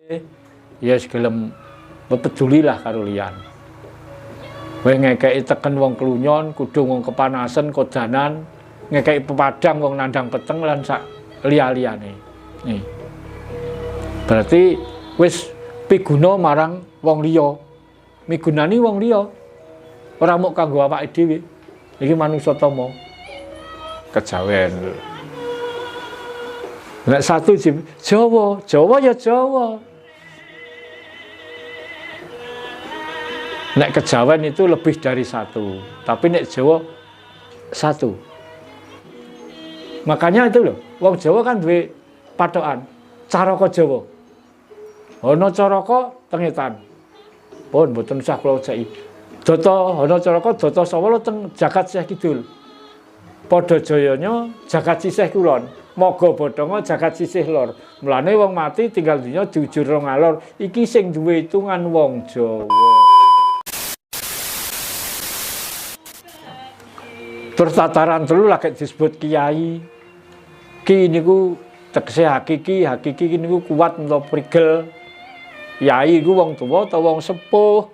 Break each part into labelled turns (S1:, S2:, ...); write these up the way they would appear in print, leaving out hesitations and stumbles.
S1: Ya gelem pedulilah karo liyan. Kowe ngekeki teken wong klunyon, kudu wong kepanasan, kodanan, ngekeki pepadang wong nandang peteng lan sak liya-liyane. Nih. Berarti wis piguna marang wong liya. Migunani wong liya. Ora mung kanggo awake dhewe. Iki manungsa tama. Kejawen. Nek satu Jawa, Jawa ya Jawa. Nek kejawen itu lebih dari satu, tapi nek Jawa satu. Makanya itu loh, wong Jawa kan duwe patokan, caraka Jawa. Ana caraka tengetan. Pun mboten usah kula jeki. Data ana caraka data sawala teng jagat sisih kidul. Padha jayanya jagat sisih kulon. Maga bodhonga jagat sisih lor. Mulane wong mati tinggal dunya diujur rong alor. Iki sing duwe hitungan wong Jawa. Terus tataran telu lagi disebut kiai. Ki niku tegese hakiki, hakiki niku kuat utawa prigel. Kiai iku wong tuwa utawa wong sepuh.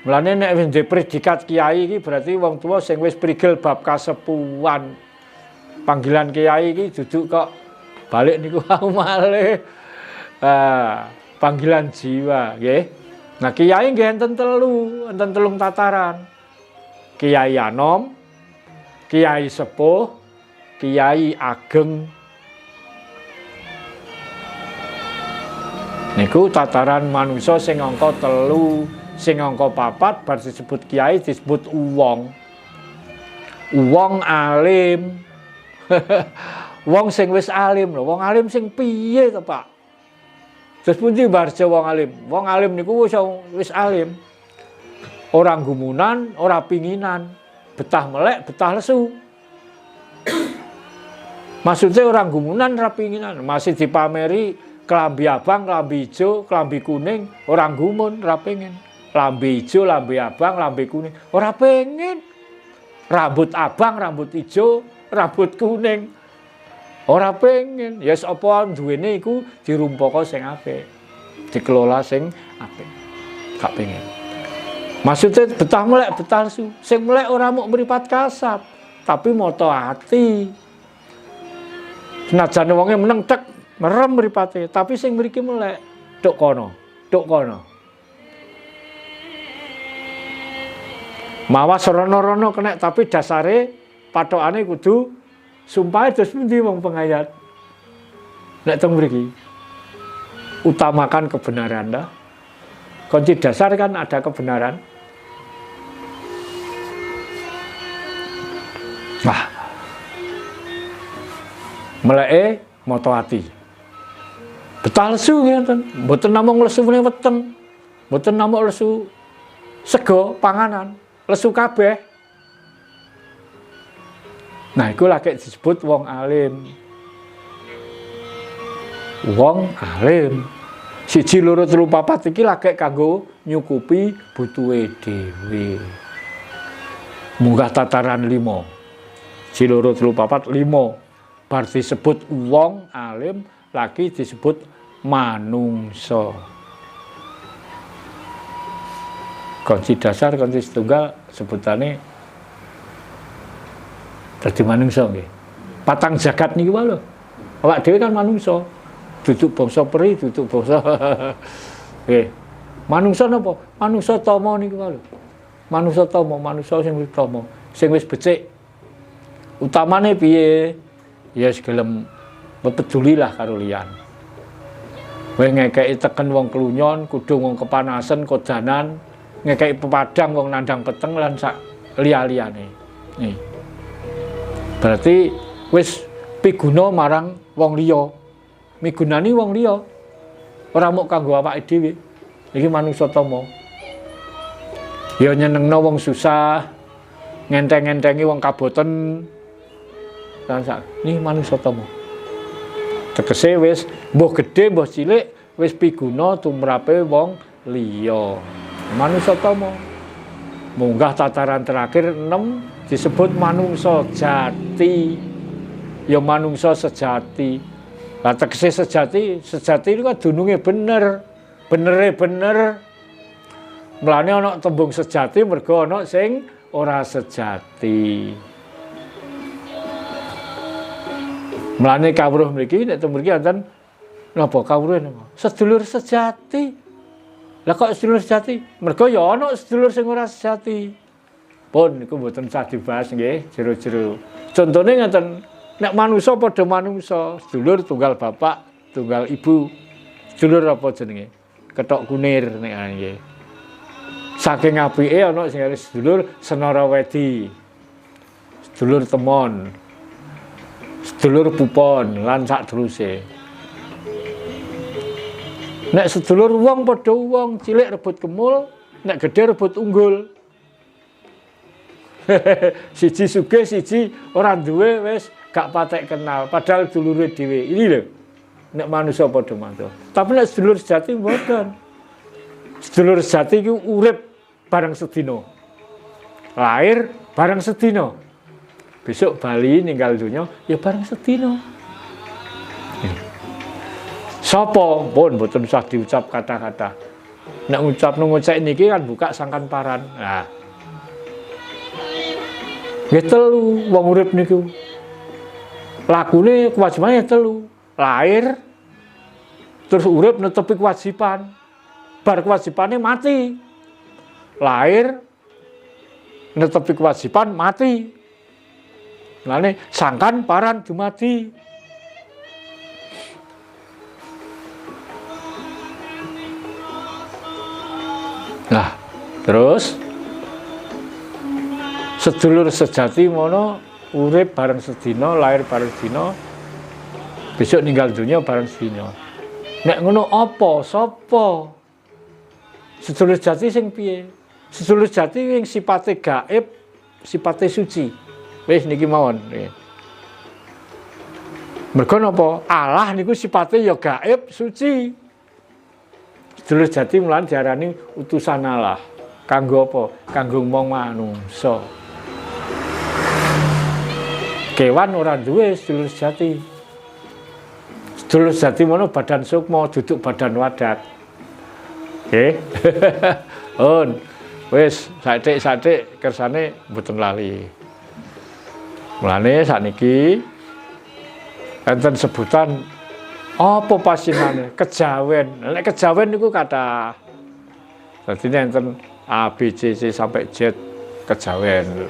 S1: Mulane nek wis predikat kiai iki berarti wong tuwa sing wis prigel bab kasepuhan. Panggilan kiai iki duduk kok balik niku malih. Panggilan jiwa, nggih. Nah, kiai nggih enten telung tataran. Kiai anom, kiai sepuh, kiai ageng. Niku tataran manusia sing angka 3, sing angka 4 bar disebut kiai disebut uwong. Uwong alim. Wong sing wis alim lho, wong alim sing piye to, Pak? Terus pundi barja wong alim? Wong alim niku wis alim. Ora gumunan, ora pinginan. Betah melek, betah lesu. Maksudnya orang gumunan rapinginan, masih dipameri kelambi abang, kelambi hijau, kelambi kuning, orang gumun rapingin. Kelambi hijau, kelambi abang, kelambi kuning, orang pengen. Rambut abang, rambut hijau, rambut kuning, orang pengen. Ya sapa duwene iku dirumpaka sing apik, dikelola sing apik. Gak pengen. Maksudnya betah melek, betah lesu. Sing melek ora muk mripat kasap, tapi moto ati. Senajane wonge meneng tek merem mripate, tapi sing mriki melek tok kono, tok kono. Mawas rono-rono kena, tapi dasare patokane kudu sumpahe terus pundi wong pengayat. Nek teng mriki utamakan kebenaran dah. Kunci dasar kan ada kebenaran. Wah. Meleke moto ati. Betah lesu ngeten, mboten namung lesu meneh weteng. Mboten namung lesu sego panganan, lesu kabeh. Nah, iku lagi disebut wong alim. Wong alim. 1, 2, 3, 4 iki lagi kanggo nyukupi butuhe dhewe. Munggah tataran 5. 1, 2, 3, 4, 5. Bar disebut wong alim, lagi disebut manungsa. Kunci dasar, kunci setunggal sebutane dadi manungsa nggih. Patang jagat niki wae lho. Awak dhewe kan manungsa. Duduk bangsa peri, duduk bangsa. Nggih. Manungsa napa? Manungsa tama niku wae lho. Manungsa tama, manungsa sing wis tama, sing wis becik. Utamane piye? Ya gelem pedulilah karo liyan. Kowe ngekeki teken wong klunyon, kudu wong kepanasan, kodanan, ngekeki pepadang wong nandang peteng lan sak liya-liyane. Nih. Berarti wis piguna marang wong liya. Migunani wong liya. Ora mung kanggo awake dhewe. Iki manungsa tama. Ya nyenengno wong susah, ngenteng-entengi wong kaboten. Lan sak niki manungsa tama. Tegese wis mbuh gedhe mbuh cilik wis piguna tumrape wong liya. Manungsa tama. Munggah tataran terakhir 6 disebut manungsa jati. Ya manungsa sejati. Lah tegese sejati itu kan dununge bener. Bener. Mulane ana tembung sejati mergo ana sing ora sejati. Mulane kawruh mriki nek teng mriki wonten napa kawruh napa? Sedulur sejati. Lah kok sedulur sejati? Mergo ya ana sedulur sing ora sejati. Pun niku mboten usah dibahas nggih, jero-jero. Contone ngaten, nek manusa padha manusa, sedulur tunggal bapak, tunggal ibu. Sedulur apa jenenge? Ketok kunir nek nggih. Saking apike ana sing aran sedulur senara wedi. Sedulur temon. Sedulur pupon lan sak teruse. Nek sedulur wong padha wong, cilik rebut kemul, nek gedhe rebut unggul. Siji sugih, siji ora duwe wis gak patek kenal, padahal dulure dhewe. Ini lho. Nek manusa padha mantu. Tapi nek sedulur sejati mboten. Sedulur sejati iku urip bareng sedina. Lahir bareng sedina. Besok bali ninggal dunya ya bareng sedina. Sapa pun mboten usah diucap kata-kata. Nek ngucapno ngocek niki kan buka sangkan paran. Nah. Nggih telu wong urip niku. Lakune kewajibane telu. Lahir terus urip netepi kewajiban. Bar kewajibane mati. Lahir netepi kewajiban mati. Lane sangkan paran dumadi. Nah, terus sedulur sejati mono urip bareng sedina, lahir bareng sedina, besok ninggal dunia bareng sedina. Nek ngono apa? Sapa? Sedulur sejati sing piye? Sedulur sejati sing sipate gaib, sipate suci. Wis niki mawon. Mergo napa? Allah niku sipate ya gaib, suci. Sedulur sejati mulan diarani utusan Allah. Kanggo apa? Kanggo wong manungsa. Kewan ora duwe sedulur sejati. Sedulur sejati mono badan sukma, duduk badan wadat. Nggih. Wis sathik kersane mboten lali. Mulane sakniki enten sebutan apa pasinane? Kejawen. Nek kejawen niku kathah. Dadi enten A, B, C, C sampai Z kejawen.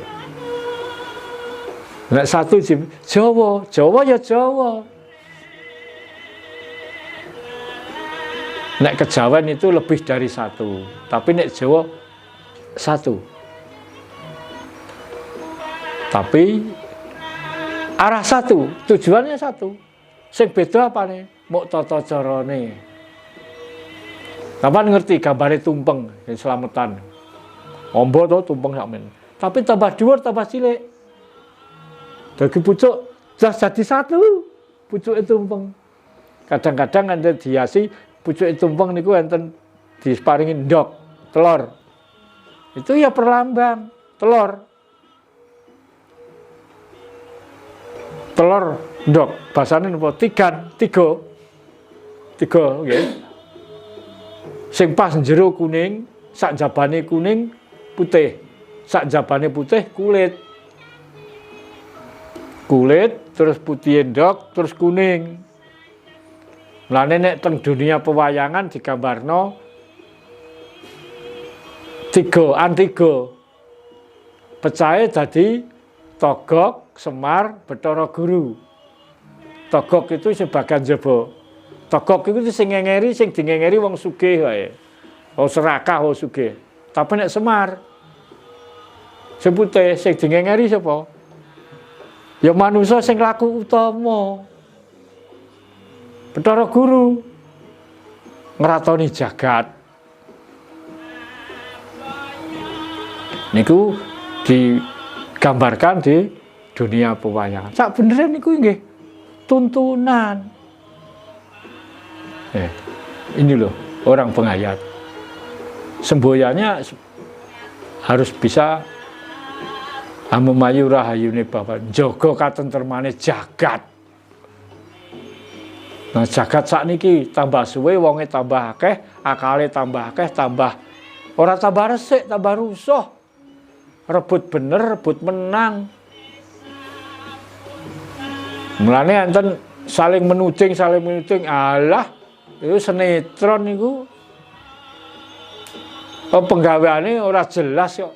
S1: Nek satu Jawa, Jawa ya Jawa. Nek kejawen itu lebih dari satu, tapi nek Jawa satu. Tapi arah satu, tujuannya satu. Sing beda apane? Mok tata carane. Sampeyan ngerti gambare tumpeng sing slametan. Ombo to tumpeng sakmen. Tapi tambah dhuwur tambah cilik. Dadi pucuk jadi satu. Pucuke tumpeng. Kadang-kadang enten dihiasi pucuke tumpeng niku enten disparingi ndok, telur. Itu ya perlambang, telur. Telur ndok, bahasane napa? Tiga nggih. Sing pas njero kuning, sak jabane kuning, putih. Sak jabane putih kulit. Kulit terus putih ndok, terus kuning. Mulane nek teng dunia pewayangan digambarno tiga. Pecahe dadi Togok, Semar, Bathara Guru. Togok itu sebagian jaba. Togok itu sing ngengeri, sing dingengeri wong sugih wae. Wong serakah wong sugih. Tapi nek Semar sing putih sing dingengeri sapa? Ya manusa sing laku utama. Bathara Guru ngratoni jagat. Niku digambarkan di dunia pewayangan. Sak bener niku nggih tuntunan. Ini loh orang penghayat. Semboyannya harus bisa amemayu rahayune Bapak, jaga katentremane jagat. Nah jagat sakniki tambah suwe wonge tambah akeh, akale tambah akeh, tambah ora tambah resik, tambah rusuh. Rebut bener, rebut menang. Mulane enten saling menuding. Alah, itu sinetron niku. Penggaweane ora jelas kok.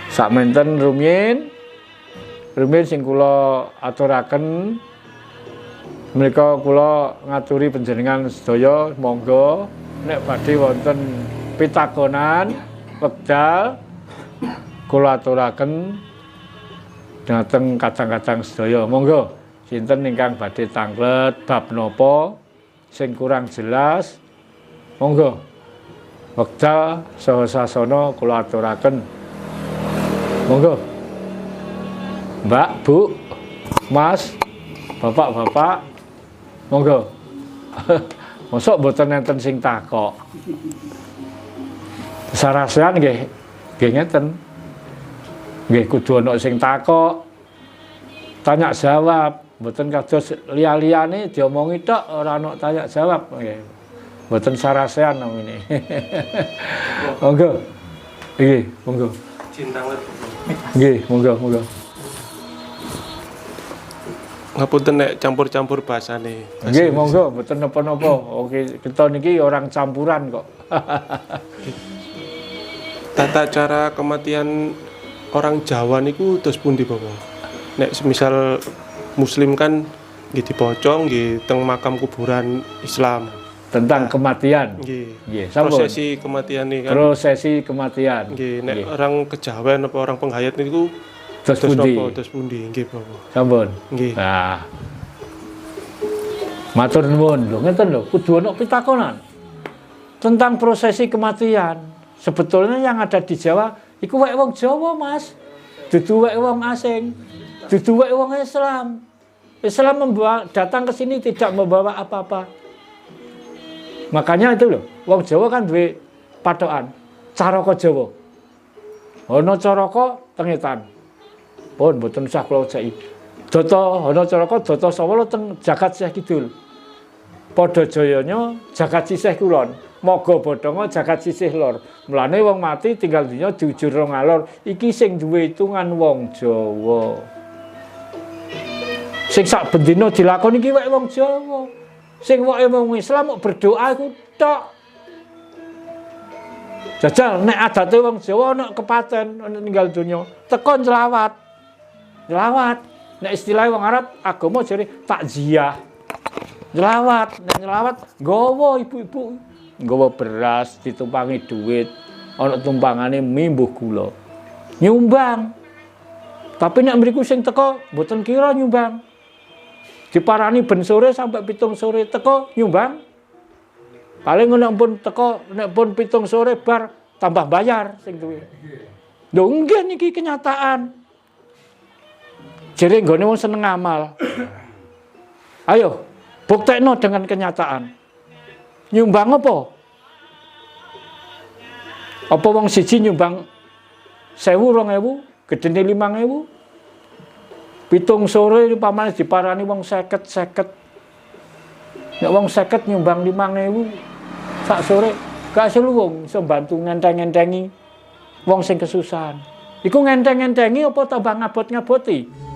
S1: Sakmenten rumiyin sing kula aturaken menika kula ngaturi panjenengan sedaya monggo nek badhe wonten pitakonan wekdal kula aturaken dhateng kadang-kadang sedaya monggo sinten ingkang badhe tanglet bab napa sing kurang jelas monggo wekdal saha sasana kula aturaken monggo Mbak, Bu, Mas, Bapak, monggo. Mosok mboten enten sing takok. Sarasean nggih ngeten. Nggih kudu ana sing takok. Tanya jawab, mboten kados liya-liyane diomongi tok ora ana tanya jawab nggih. Mboten sarasean namine. Monggo. Nggih, monggo. Nggih, monggo.
S2: Ngapunten nek campur-campur bahasane.
S1: Nggih, monggo, mboten napa-napa. Oke, kita niki orang campuran kok.
S2: Tata cara kematian orang Jawa niku terus pundi, Bapak? Nek semisal muslim kan nggih dipocong nggih teng makam kuburan Islam.
S1: Tentang kematian.
S2: Nggih.
S1: Sampun.
S2: Prosesi kematian nih kan.
S1: Prosesi kematian.
S2: Nggih, nek orang kejawen apa orang penghayat niku
S1: Terus
S2: pundi nggih Bapak.
S1: Sampun.
S2: Nggih.
S1: Nah. Matur nuwun lho, ngeten lho, kudu ana pitakonan. Tentang prosesi kematian. Sebetulnya yang ada di Jawa iku wek wong Jawa, Mas. Dudu wek wong asing. Dudu wek wong Islam. Islam datang ke sini tidak membawa apa-apa. Makanya itu loh, wong Jawa kan duwe patokan, caraka Jawa. Ana caraka tengetan. Pun mboten usah kula jeki. Ana caraka data sawala teng jagat Sisih Kidul. Padha jayanya jagat sisih kulon, maga bodhonga jagat sisih lor. Mulane wong mati tinggal dunya diujur ngalor. Iki sing duwe hitungan wong Jawa. Sing sak bendina dilakoni iki wek wong Jawa. Sing wae wong Islam kok berdoa iku tok. Jajal nek adate wong Jawa ana kepaten, ana ninggal donya, teko selawat. Selawat. Nek istilah wong Arab agama jare takziah. Selawat, nek selawat nggawa ibu-ibu, nggawa beras, ditumpangi duit, ana tumpangane mimbuh gula. Nyumbang. Tapi nek mriku sing teko mboten kira nyumbang. Diparani ben sore sampai 7 sore teko nyumbang. Paling nek pun teko nek pun 7 sore bar tambah bayar sing duwe. Lho nggih niki kenyataan. Jere nggone wong seneng amal. Ayo, buktekno dengan kenyataan. Nyumbang apa? Apa wong siji nyumbang 1.000 2.000, gedene 5.000? 7 sore pamane diparani wong 50. Nek wong 50 nyumbang 5.000 sak sore, gak selu wong iso bantu ngenteng-ngentengi wong sing kesusahan. Iku ngenteng-ngentengi apa tambah ngabot-ngaboti?